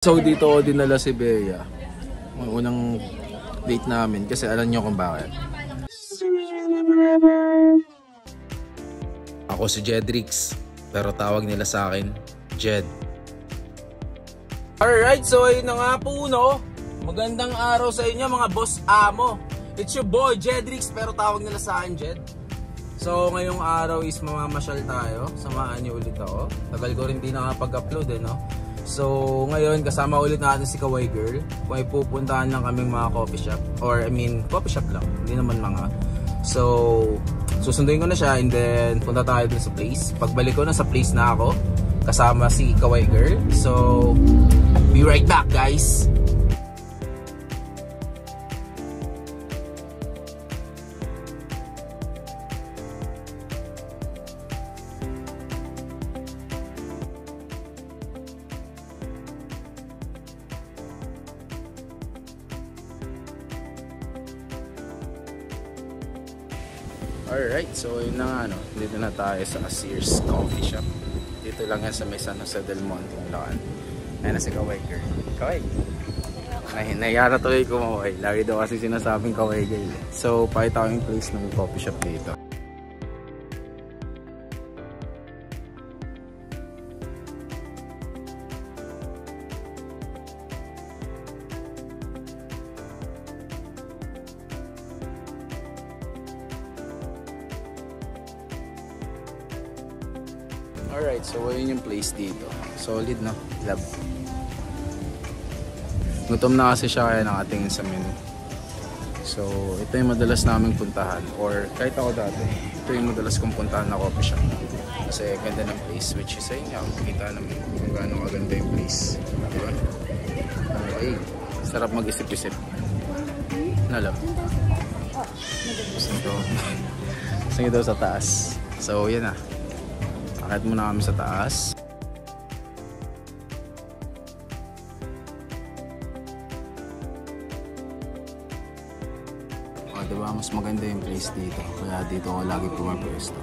So dito ko dinala si Bea. Ang unang date namin kasi alam niyo kung bakit. Ako si Jedrix, pero tawag nila sa akin Jed. Alright, so ayun na nga po no. Magandang araw sa inyo mga boss amo. It's your boy Jedrix, pero tawag nila sa akin Jed. So ngayong araw is mamamasyal tayo. Samahan niyo ulit ako. Tagal ko rin di nakapag-upload no. So ngayon kasama ulit natin si Kawaii Girl. May pupuntahan lang kaming mga coffee shop. Or I mean coffee shop lang, hindi naman mga. So susunduin ko na siya and then punta tayo dun sa place. Pagbalik ko na sa place na ako kasama si Kawaii Girl. So be right back guys. Alright, so yun na nga no, dito na tayo sa Sears Coffee Shop. Dito lang yan sa may San Jose del Monte, Bulacan. Ayan na si Kawaii Girl. Kawaii! Nahiyara tuloy kumaway. Lagi daw kasi sinasabing Kawaii Girl. So, pakita ko yung place ng coffee shop dito. Alright, so yun yung place dito. Solid no? Love. Gutom na kasi siya kaya nakatingin sa menu. So, ito yung madalas naming puntahan. Or kahit ako dati, ito yung madalas kong puntahan na coffee shop. Kasi ganda ng place, which is ayun nga, makikita naman kung gaano maganda yung place. Diba? Okay. Sarap mag-isip-isip. Nalap. Gusto daw sa taas. So, yun na. Akit muna kami sa taas. O, diba? Mas maganda yung place dito. Kaya dito ako lagi pumapwesto.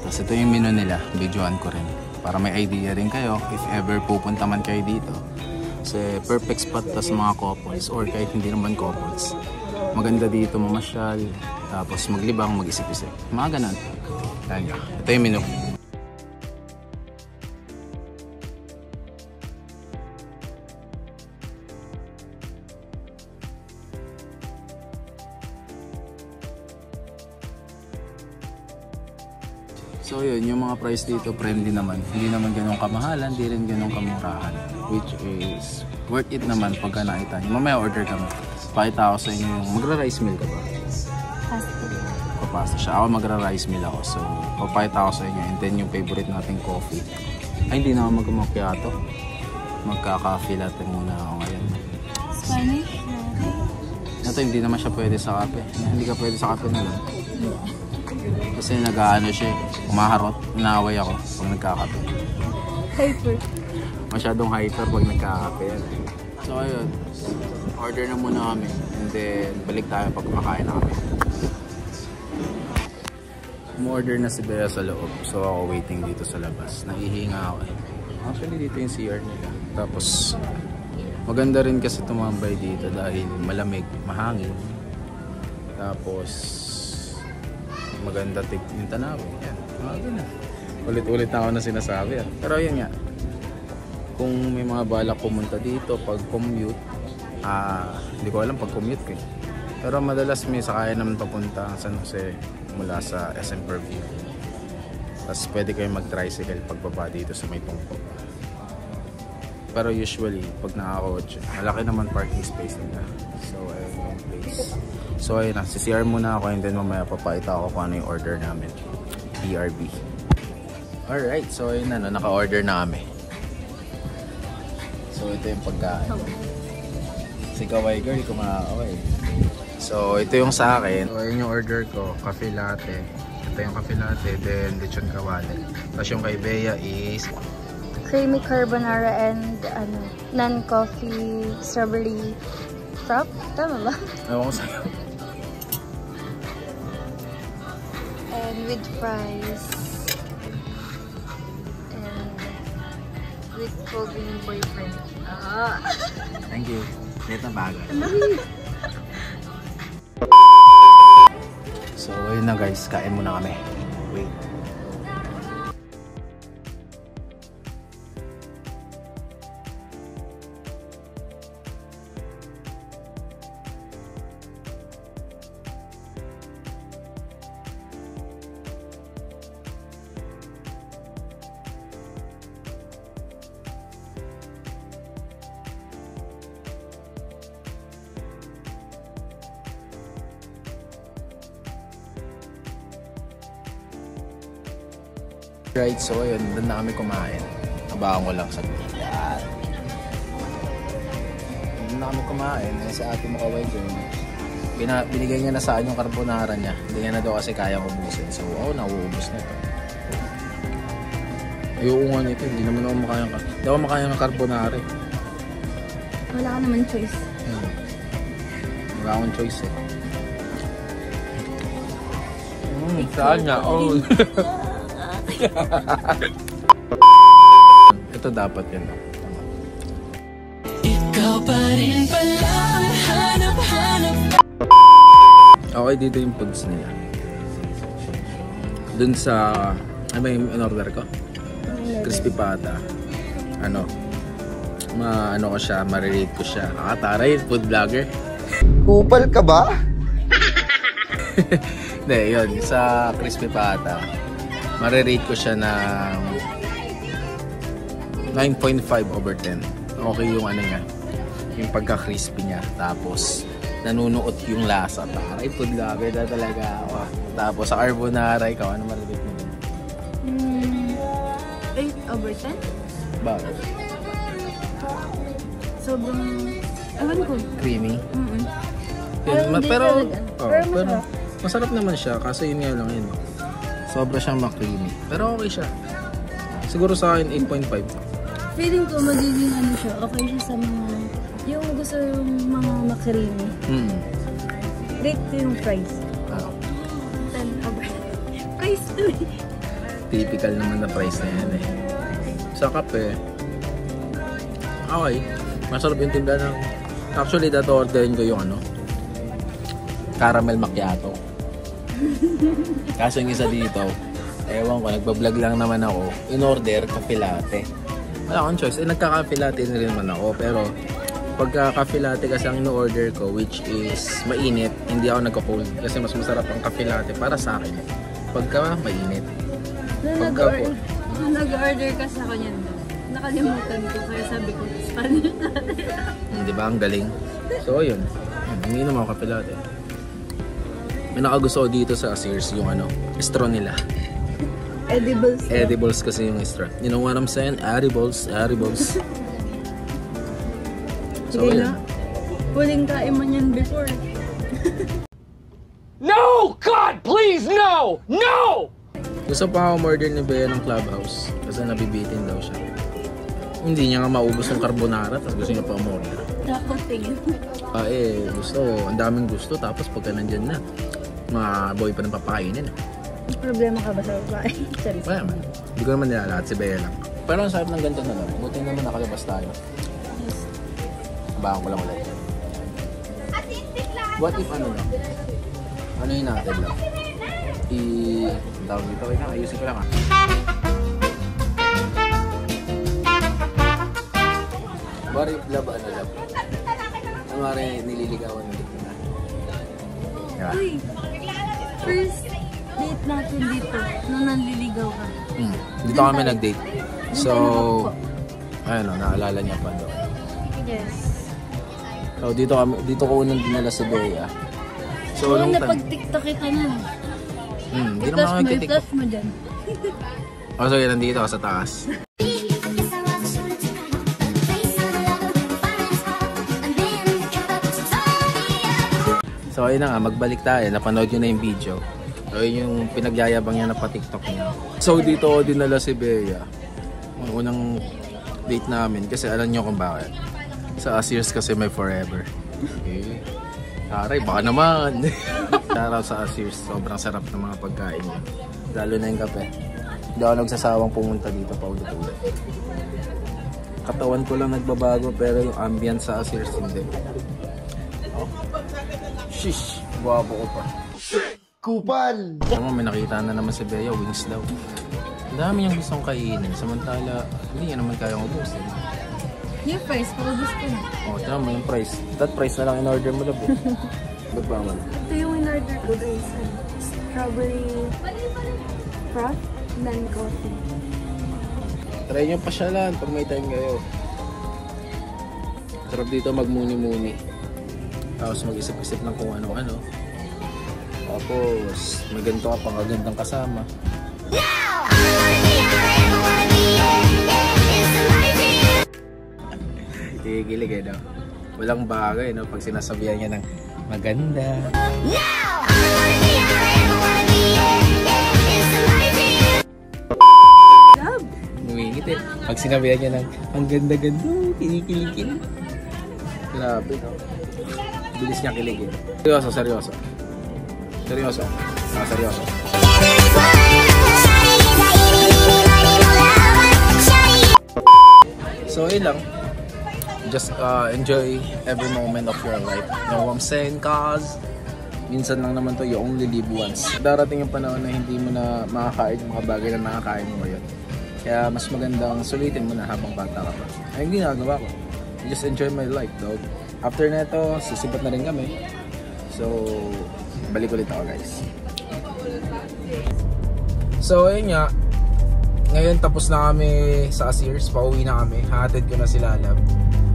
Tapos ito yung menu nila. Videoan ko rin. Para may idea rin kayo if ever pupunta man kayo dito. Kasi perfect spot tas mga couples or kahit hindi naman couples. Maganda dito mamasyal. Tapos maglibang, mag-isip-isip. Mga ganun. Ayan, ito yung menu. So yun, yung mga price dito friendly naman. Hindi naman ganun kamahalan, hindi rin ganun kamurahan. Which is worth it naman pagka nakita nyo. Mamaya order kami. Pakita ako sa inyo yung magra-rice meal ka ba? Papasta siya. Ako magra-rice meal ako. So, papayta ako sa inyo. And then yung favorite nating coffee. Ay, hindi na ako mag-macchiato. Magka-coffee latte muna ako ngayon. Spanish? Ito, hindi naman siya pwede sa kape. Hindi ka pwede sa kape na lang. Kasi nag-ano siya. Umaharot. Inaaway ako pag nagkakape. Hyper. Masyadong hyper pag nagkakape. So, ayun. Order na muna kami. And then, balik tayo pag kumakain na kami. Umorder na si Bea sa loob. So ako waiting dito sa labas. Nahihinga ako eh. Actually dito yung CR nila. Tapos maganda rin kasi tumambay dito dahil malamig, mahangin. Tapos maganda yung tanawin. Yan. Ulit-ulit na ako na sinasabi. Pero yun nga. Kung may mga balak pumunta dito pag commute, hindi ko alam pag commute ko eh. Pero madalas may sakaya naman papunta ang San Jose mula sa SM Purview. Tapos pwede kayo mag-tricycle pagbaba dito sa may tungkol. Pero usually, pag nakakotse, malaki naman parking space nila. So, ayun yung place. So, ayun na. CCR muna ako and then mamaya papakita ako kung ano yung order namin. BRB. Alright, so ayun na. Naka-order na kami. So, ito yung pagkain. Si Kawaii Girl, kumakaway. So, ito yung sa akin. So, yun yung order ko. Cafe latte. Ito yung cafe latte. Then, lechon kawali. Tapos yung kay Bea is Creamy carbonara and non-coffee strawberry frap. Tama ba? Ewan ko sa'yo. And with fries. And sweet Kobean boyfriend. Ah. Thank you. Ito bagay. So, ayun na guys. Kain muna kami. Wait. Right, so ayun, doon na kami kumain. Nabahan ko lang sa yan. Doon na kami kumain, sa ate mo kaway doon. Binigay niya na sa akin yung carbonara niya. Hindi niya na daw kasi kayang ubusin. So, nauubos na ito. Ayoko nga nito, hindi naman ako makayang hindi ako makayang ng carbonara eh. Wala ka naman choice. Wala akong choice eh. Saan nga? Oh. Ito dapat yun. Ikaw pa rin pala hanap-hanap. Okay, dito yung foods nila. Dun sa ano yung in-order ko? Crispy pata. Ano ko siya, marirate ko siya. Taray, food vlogger. Kupal ka ba? Hindi, yun. Sa crispy pata, marirate ko siya ng 9.5/10. Okay yung ano niya, yung pagka-crispy niya. Tapos, nanunuot yung lasa. Taray, food vlogger na talaga ako. Tapos, sa carbonara, ikaw, ano marirate mo? 8/10? Bakit? Sobrang, ewan ko. Creamy? Pero masarap naman siya. Kasi yun nga lang yun. Sobra siyang ma-creamy. Pero okay siya. Siguro sa akin, 8.5. Feeling ko magiging ano siya, okay siya sa mga, yung gusto yung mga makarimi. Rate ko yung price. 10/10. Price to eh. Typical naman na price na yan eh. Sa kape, okay. Masarap yung timpla ng... Actually, dato orderin ko yung ano, caramel macchiato. Kaso yung isa dito, ewan ko, nagbablog lang naman ako, in-order cafe latte. Wala akong choice. Nagka-cafe latte na rin naman ako, pero pagka cafe latte kasi ang in-order ko, which is mainit, hindi ako nagka-cold. Kasi mas masarap ang cafe latte para sa akin. Pagka mainit. Nag-order ka sa kanya doon. Nakalimutan ko, kaya sabi ko, Spanish latte. Di ba? Ang galing. So, yun. Hindi naman ako kape latte. May nakagusto ko dito sa Sears yung ano, straw nila. Edibles. Edibles kasi yung straw. You know what I'm saying? Edibles. So, sige yun. na. Huling kain mo niyan before. No! God, please, no! No! Gusto pa ako order ni Bea ng Clubhouse kasi nabibitin daw siya. Hindi niya nga maubos yung carbonara tapos gusto niya pa umorder. Takot eh. Gusto. Ang daming gusto tapos pagka nandyan na, mga boy pa nang papakainin. Problema ka ba sa babae? Sorry. Wala man. Hindi ko naman nilalahat, si Bea lang. Pero ang sarap ng ganito na lang. Buti naman nakalabas tayo. Bahan ko lang ulit. What if ano lang? Ano yung natin lang? Tawag dito. Wait lang, ayusin ko lang ah. What if love, ano love? Ang mara nililigawan dito na. Diba? Uy! First date natin dito, nung nanliligaw ka. Dito kami nag-date. So, ayun o, naalala niya pa doon. Yes. So, dito ko unang dinala si Bea. So, Oo, nung napag-tiktok kita na. hindi naman ako nagtitiktok. I-touch mo dyan. So, yun, nandito ako sa taas. So, ayun na nga, magbalik tayo. Napanood nyo na yung video. So, yun yung pinagyayabang niya na pa-tiktok niya. So, dito ako dinala si Bea. Ang unang date namin. Kasi alam nyo kung bakit. Sa Sears kasi may forever. Okay. Aray, baka naman. Shoutout sa Sears. Sobrang sarap ng mga pagkain niya. Lalo na yung kape. Hindi ako nagsasawang pumunta dito pa ulit-ulit. katawan ko lang nagbabago pero yung ambience sa Sears hindi. Oh. Shish, guwapo ko pa. Kupal! Tama, may nakita na naman si Bea, wings daw. Ang dami niyang gustong kainin, samantala hindi niya naman kayang ubusin. Yung price, paubos ko na. Oh, tama yung price. That price na lang in-order mo labo. Ba't ba man? Ito yung in-order ko guys. Strawberry froth, non-coffee. Try nyo pasyalan pag may time kayo. Sarap dito magmuni-muni. Tapos mag-isip-isip ng kung ano-ano. Tapos may ganito ka pang kagandang kasama. Itigilig eh, no? Walang bagay, no? Pag sinasabihan niya ng maganda. Ngumingit eh. Pag sinabihan niya ng ang ganda-ganda, kinikilig. Grabe, no? Bilis niya kiligin. Seryoso, seryoso. Seryoso. Seryoso. So, yun lang. Just enjoy every moment of your life. You know what I'm saying, cause minsan lang naman to, you only live once. Darating yung panahon na hindi mo na makakain yung mga bagay na nakakain mo ngayon. Kaya mas magandang sulitin mo na habang bata ka pa. Ay, yung ginagawa ko. I just enjoy my life, dog. After neto, sisipat na rin kami. So, balik ulit ako, guys. So, ayun nga. Ngayon, tapos na kami sa Sears. Pauwi na kami. Hatid ko na sila, love.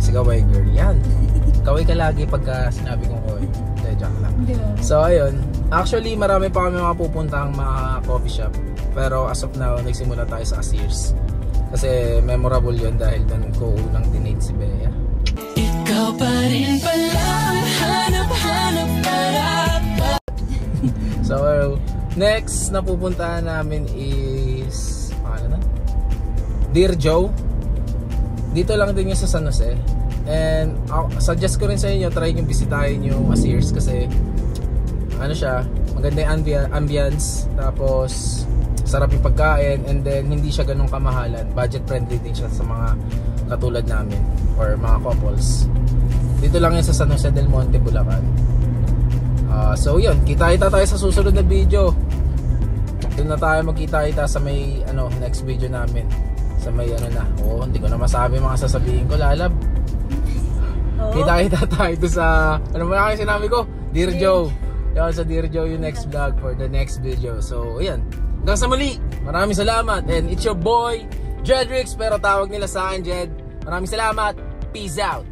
Si Kawai girl. Yan. Kawai ka lagi pagka sinabi kong kawai. Joke lang. So, ayun. Actually, marami pa kami mga pupuntang mga coffee shop. Pero as of now, nagsimula tayo sa Sears. Kasi memorable yun dahil doon ko unang dinate si Bea. Ikaw pa rin pala, hanap-hanap para. So, next na pupuntahan namin is Dear Joe. Dito lang din yung sa San Jose. And suggest ko rin sa inyo, try nyo bisitahin yung Sears kasi ano siya, maganda yung ambience, tapos sarap yung pagkain, and then hindi siya ganun kamahalan. Budget friendly din siya sa mga katulad namin or mga couples. Dito lang yan sa San Jose del Monte, Bulacan. So yun, kita-kita tayo sa susunod na video. Doon na tayo magkita-kita sa may next video namin. Sa may hindi ko na masabi mga sasabihin ko, lalab. Kita-kita tayo doon sa, ano mo na kayo sinabi ko? Dear Joe. Yan, sa Dear Joe yung next vlog for the next video. So, ayan. Hanggang sa muli. Maraming salamat. And it's your boy, Jedrix. Pero tawag nila sa akin, Jed. Maraming salamat. Peace out.